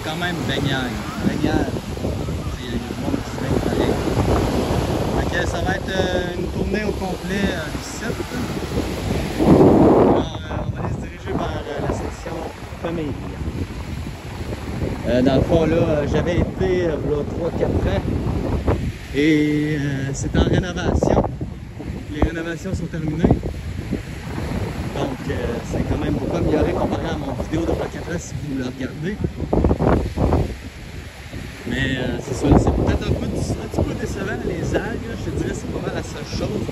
quand même baignant. Baignant. Il y a du monde qui se baigne pareil. Fait que ça va être une tournée au complet du site. Alors, on va aller se diriger vers la section famille. Dans le fond, là, j'avais été il y a 3-4 ans et c'est en rénovation. Les rénovations sont terminées. Donc, c'est quand même beaucoup amélioré comparé à mon vidéo de 3-4 ans si vous le regardez. Mais c'est ça, c'est peut-être un petit peu décevant. Les algues, je te dirais, c'est pas mal la seule chose.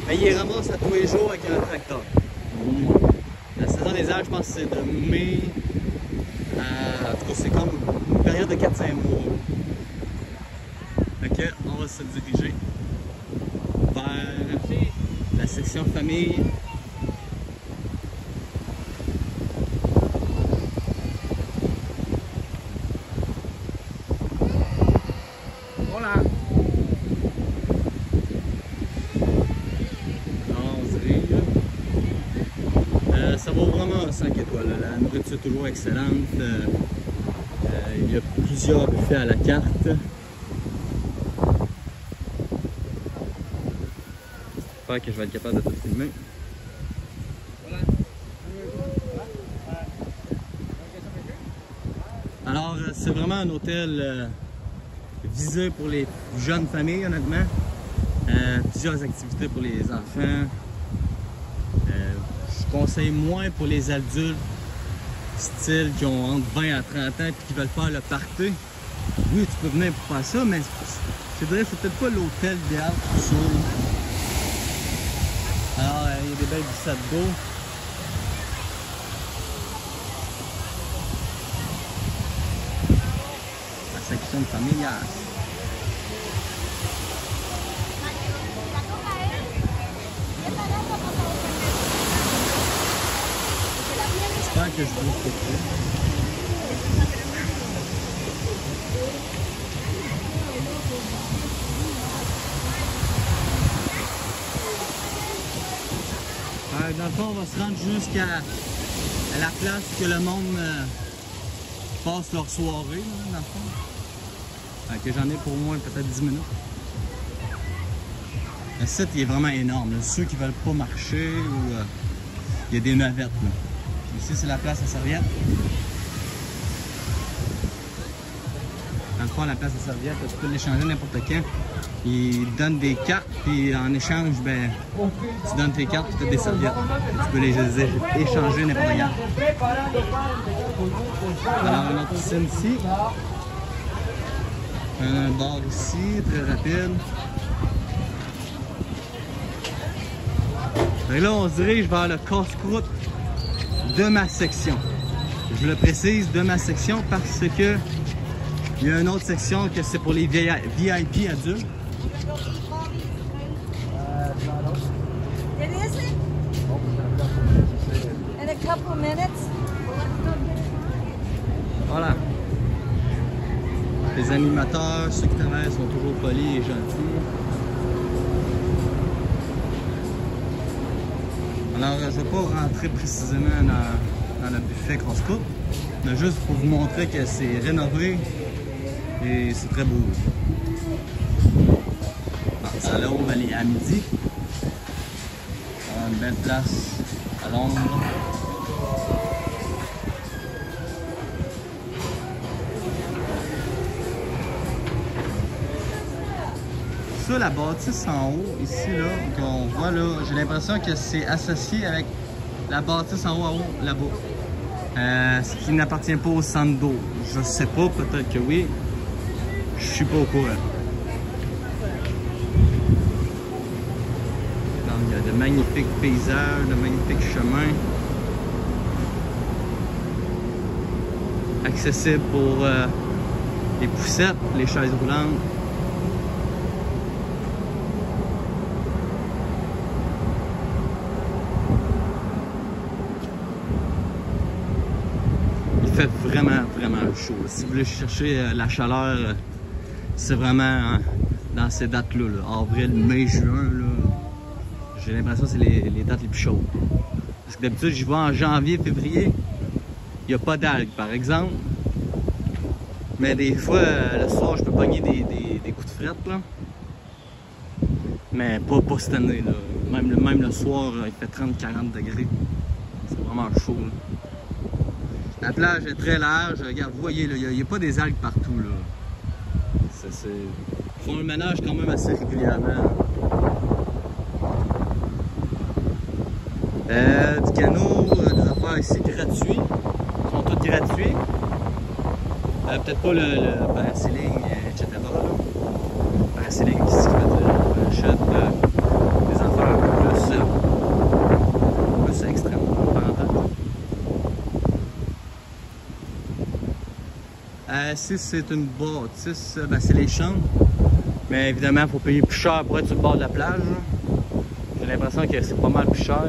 Mais ils ramassent à tous les jours avec un tracteur. La saison des algues, je pense que c'est de mai à... En tout cas, c'est comme une période de 4-5 mois. Ok, on va se diriger vers la section famille. Voilà. Alors, on se dirige. Ça vaut vraiment 5 étoiles. La nourriture est toujours excellente. Il y a plusieurs buffets à la carte. J'espère que je vais être capable de tout filmer. Alors, c'est vraiment un hôtel visé pour les jeunes familles, honnêtement. Plusieurs activités pour les enfants. Je conseille moins pour les adultes, style qui ont entre 20 à 30 ans et qui veulent faire le party. Oui, tu peux venir pour faire ça, mais je dirais que c'est peut-être pas l'hôtel idéal pour ça. Alors, il y a des belles glissades d'eau. La section familiale. J'espère que je vous fais dans le fond, on va se rendre jusqu'à la place que le monde passe leur soirée, là, dans le fond. Que j'en ai pour au moins peut-être 10 minutes. Le site il est vraiment énorme. Là. Ceux qui veulent pas marcher, ou il y a des navettes. Là. Ici, c'est la place à serviette. Dans le fond, la place à serviette, tu peux l'échanger n'importe quand. Ils donnent des cartes, puis en échange, ben, tu donnes tes cartes, puis tu as des serviettes. Tu peux les échanger n'importe quand. Alors, une autre piscine ici. Un bar ici, très rapide. Et là, on se dirige vers le casse-croûte de ma section. Je le précise, de ma section, parce que il y a une autre section que c'est pour les VIP adultes. It isn't? In a couple minutes? Voilà. Les animateurs, ceux qui travaillent sont toujours polis et gentils. Alors, je ne vais pas rentrer précisément dans le buffet casse-croûte, mais juste pour vous montrer que c'est rénové et c'est très beau. Ça l'ouvre à midi. Une belle place à Londres. Ça, la bâtisse en haut, ici, là, qu'on voit là, j'ai l'impression que c'est associé avec la bâtisse en haut, là-bas. Ce qui n'appartient pas au centre d'eau. Je sais pas, peut-être que oui. Je suis pas au courant. Donc, il y a de magnifiques paysages, de magnifiques chemins. Accessibles pour les poussettes, les chaises roulantes. Il fait vraiment chaud. Si vous voulez chercher la chaleur, c'est vraiment dans ces dates-là, avril, mai, juin. J'ai l'impression que c'est les dates les plus chaudes. Parce que d'habitude, j'y vais en janvier, février. Il n'y a pas d'algues, par exemple. Mais des fois, le soir, je peux pogner des coups de frette, là. Mais pas cette année, là. Même le soir, il fait 30-40 degrés. C'est vraiment chaud, là. La plage est très large. Regarde, vous voyez, il n'y a pas des algues partout, là. Ils font le ménage quand même assez régulièrement. Du canot, des affaires ici gratuits. Ils sont tous gratuits. Peut-être pas le parasailing, etc. Parasailing, qu'est-ce qu'il veut dire? On achète des affaires un peu plus extrêmes, en parenthèse. Si c'est une bâtisse, c'est les chambres. Mais évidemment, il faut payer plus cher pour être sur le bord de la plage. J'ai l'impression que c'est pas mal plus cher.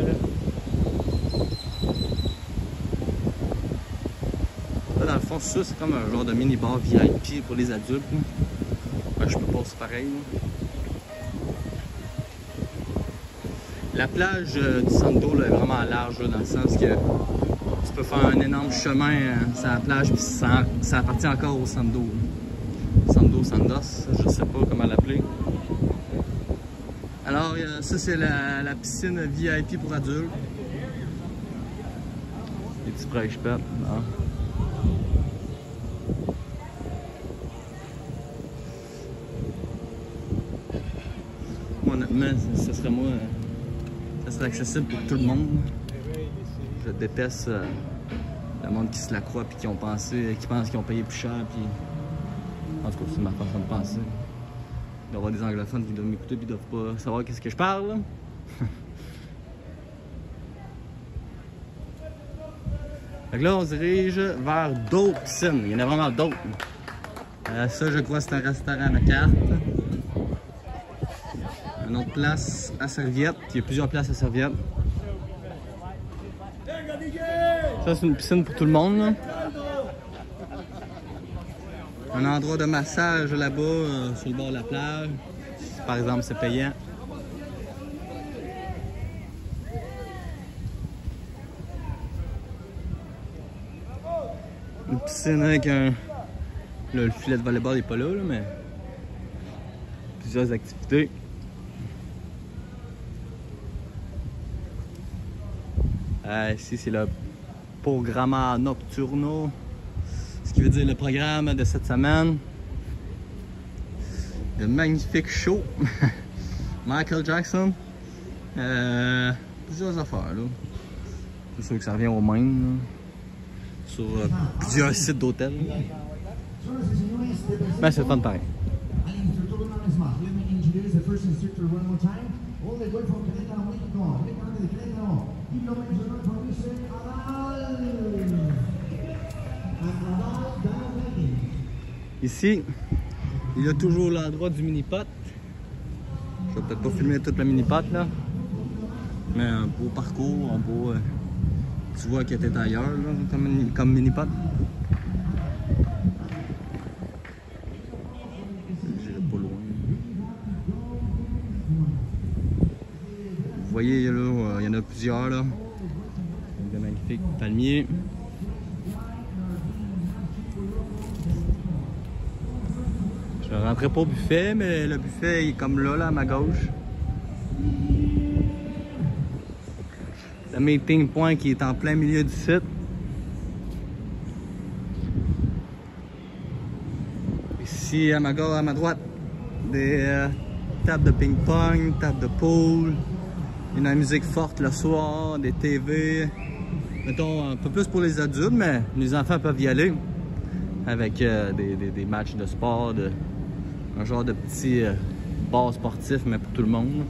Là, dans le fond, ça, c'est comme un genre de mini-bar VIP pour les adultes. Ouais, je me passe pareil. Là. La plage du Sando là, est vraiment large, là, dans le sens que tu peux faire un énorme chemin sur la plage, puis ça appartient encore au Sando. Sandos, je sais pas comment l'appeler. Alors, ça, c'est la piscine VIP pour adultes. Les petits prêches-pètes. Honnêtement, ça serait accessible pour tout le monde. Je déteste le monde qui se la croit et qui pense qu'ils ont payé plus cher. Puis... En tout cas, c'est ma façon de penser. Il doit y avoir des anglophones qui doivent m'écouter et qui doivent pas savoir qu'est-ce que je parle. Fait que là, on se dirige vers d'autres piscines. Il y en a vraiment d'autres. Ça, je crois, c'est un restaurant à la carte. Une autre place à serviette. Il y a plusieurs places à serviette. Ça, c'est une piscine pour tout le monde. Là. Un endroit de massage là-bas, sur le bord de la plage. Par exemple, c'est payant. Une piscine avec un... Là, le filet de volleyball n'est pas là, mais... Plusieurs activités. Ici, c'est le Programma Nocturno. Ce qui veut dire le programme de cette semaine. Le magnifique show. Michael Jackson. Plusieurs affaires, là. C'est sûr que ça revient au même, là. Sur plusieurs sites d'hôtels. Mais c'est le fun pareil. Ici, il y a toujours l'endroit du mini-pot. Je vais peut-être pas filmer toute la mini-pot là. Mais un beau parcours, un beau... tu vois qu'il était ailleurs là, comme mini-pot. J'irai pas loin. Vous voyez là, il y en a plusieurs là. Des magnifiques palmiers. Je ne rentrerai pas au buffet, mais le buffet est comme là, à ma gauche. Le meeting point qui est en plein milieu du site. Ici, à ma gauche, à ma droite, des tables de ping-pong, tables de pool, une musique forte le soir, des TV. Mettons un peu plus pour les adultes, mais les enfants peuvent y aller avec des matchs de sport, un genre de petit bar sportif, mais pour tout le monde.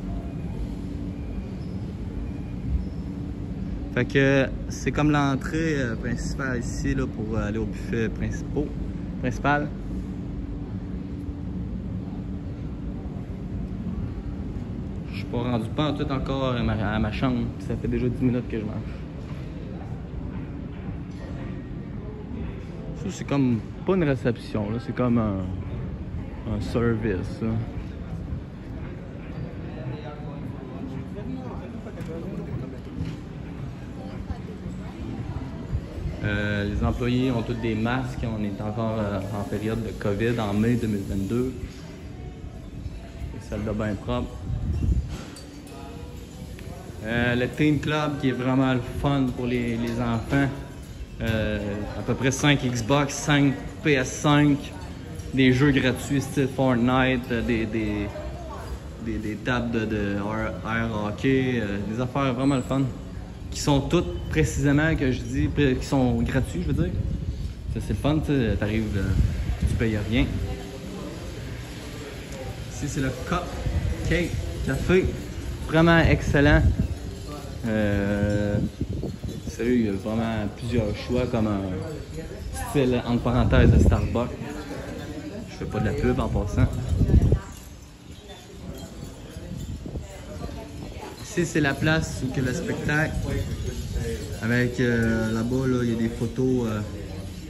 Fait que c'est comme l'entrée principale ici là, pour aller au buffet principal. Je suis pas rendu pas en tout encore à ma chambre, puis ça fait déjà 10 minutes que je mange. Ça c'est comme pas une réception, c'est comme un service. Là. Les employés ont tous des masques. On est encore en période de COVID en mai 2022. Les salles de bain propres. Le Team Club qui est vraiment le fun pour les enfants. À peu près 5 Xbox, 5 PS5, des jeux gratuits style Fortnite, des tables de air hockey, des affaires vraiment le fun. Qui sont toutes précisément, que je dis, qui sont gratuits, je veux dire. Ça, c'est le fun, tu arrives, tu payes rien. Ici, c'est le Cup Cake Café. Vraiment excellent. Sérieux, il y a vraiment plusieurs choix, comme un style, entre parenthèses, de Starbucks. Je fais pas de la pub en passant. Ici, c'est la place où il y a le spectacle. Avec là-bas, là, il y a des photos.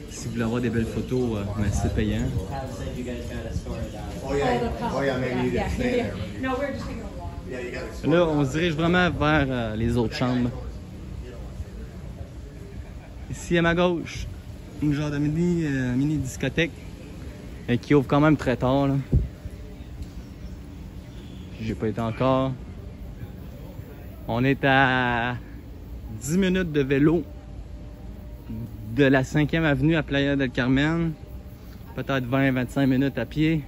Si vous voulez avoir des belles photos, mais c'est payant. Là, on se dirige vraiment vers les autres chambres. Ici, à ma gauche, une genre de mini discothèque qui ouvre quand même très tard. J'ai pas été encore. On est à 10 minutes de vélo de la 5e avenue à Playa del Carmen. Peut-être 20-25 minutes à pied.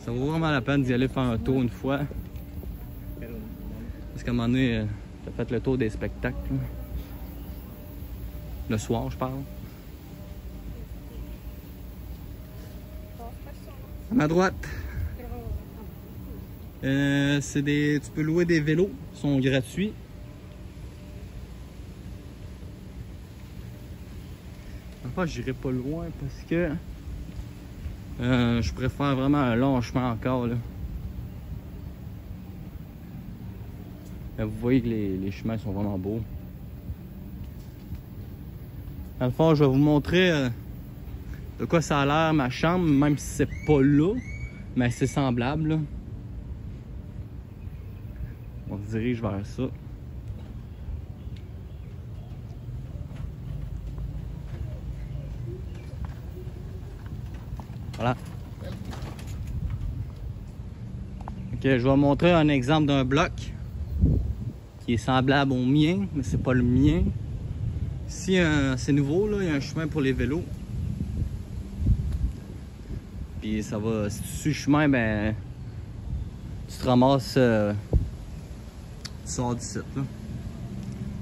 Ça vaut vraiment la peine d'y aller faire un tour une fois. Parce qu'à un moment donné, t'as fait le tour des spectacles. Le soir, je parle. À ma droite, tu peux louer des vélos, ils sont gratuits. Enfin, j'irai pas loin parce que je préfère vraiment un long chemin encore là. Vous voyez que les chemins sont vraiment beaux. Dans le fond, je vais vous montrer de quoi ça a l'air ma chambre, même si c'est pas là, mais c'est semblable là. On se dirige vers ça. Voilà. Ok, je vais vous montrer un exemple d'un bloc qui est semblable au mien, mais c'est pas le mien. Ici, c'est nouveau, là, il y a un chemin pour les vélos. Puis ça va, si tu suis le chemin, ben tu te ramasses, tu sors du site là.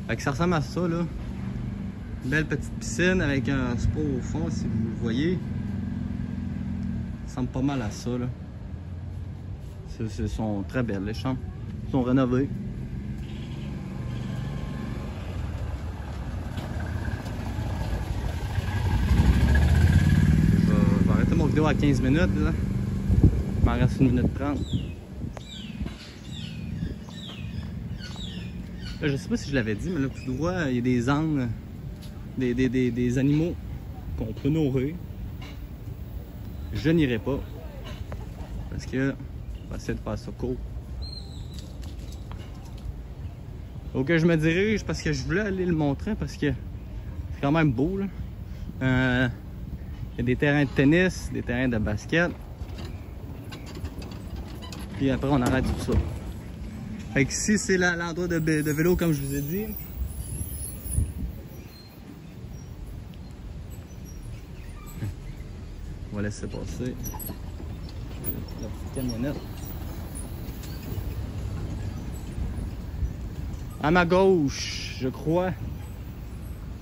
Fait que ça ressemble à ça là. Une belle petite piscine avec un spa au fond, si vous le voyez. Ça ressemble pas mal à ça là. Elles sont très belles les chambres. Elles sont rénovées. Je vais arrêter mon vidéo à 15 minutes là. Il m'en reste 1 minute 30. Là, je sais pas si je l'avais dit, mais là tout droit, il y a des ânes, des animaux qu'on peut nourrir. Je n'irai pas parce que je vais essayer de faire ça court. Donc je me dirige parce que je voulais aller le montrer parce que c'est quand même beau là. Il y a des terrains de tennis, des terrains de basket. Puis après on arrête tout ça. Fait que ici c'est l'endroit de vélo comme je vous ai dit. On va laisser passer la petite camionnette. À ma gauche, je crois,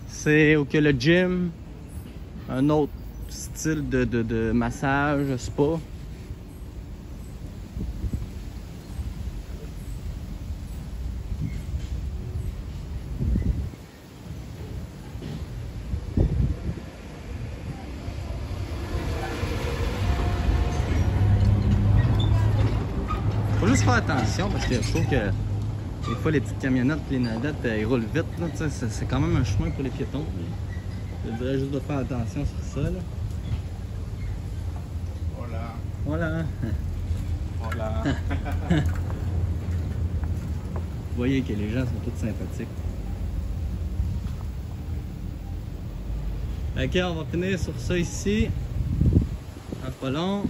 c'est où que le gym, un autre style de massage, spa. Faut juste faire attention parce que je trouve que des fois les petites camionnettes, les nadettes, ils roulent vite. C'est quand même un chemin pour les piétons. Je dirais juste de faire attention sur ça. Là. Hola. Voilà. Hola. Vous voyez que les gens sont tous sympathiques. Ok, on va finir sur ça ici. Pas long.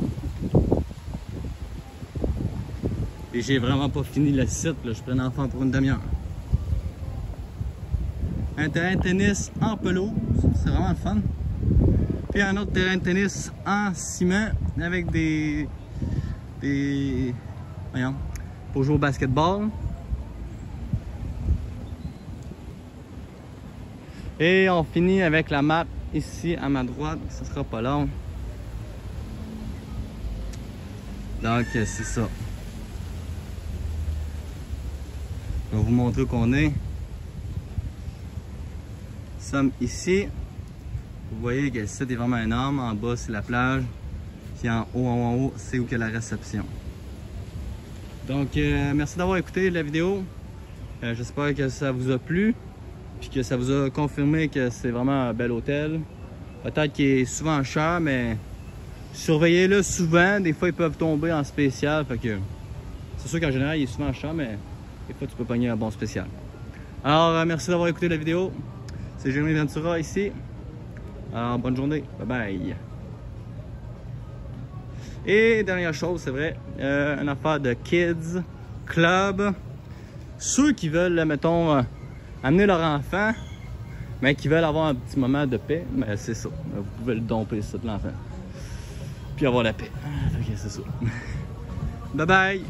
Et j'ai vraiment pas fini le site, là. Je prends l'enfant pour une demi-heure. Un terrain de tennis en pelouse, c'est vraiment le fun. Puis un autre terrain de tennis en ciment avec voyons, pour jouer au basketball. Et on finit avec la map ici à ma droite, ça sera pas long. Donc c'est ça. Je vais vous montrer où qu'on est. Nous sommes ici. Vous voyez que le site est vraiment énorme. En bas c'est la plage. Puis en haut, c'est où qu'il y a la réception. Donc merci d'avoir écouté la vidéo. J'espère que ça vous a plu. Puis que ça vous a confirmé que c'est vraiment un bel hôtel. Peut-être qu'il est souvent cher, mais surveillez-le souvent. Des fois, ils peuvent tomber en spécial. Fait que c'est sûr qu'en général, il est souvent cher, mais des fois, tu peux pogner un bon spécial. Alors, merci d'avoir écouté la vidéo. C'est Jérémy Ventura ici. Alors, bonne journée. Bye bye. Et dernière chose, c'est vrai, une affaire de Kids Club. Ceux qui veulent, mettons, amener leur enfant, mais qui veulent avoir un petit moment de paix, mais c'est ça. Vous pouvez le domper, ça, de l'enfant. Puis avoir la paix. Ok, c'est ça. Bye bye!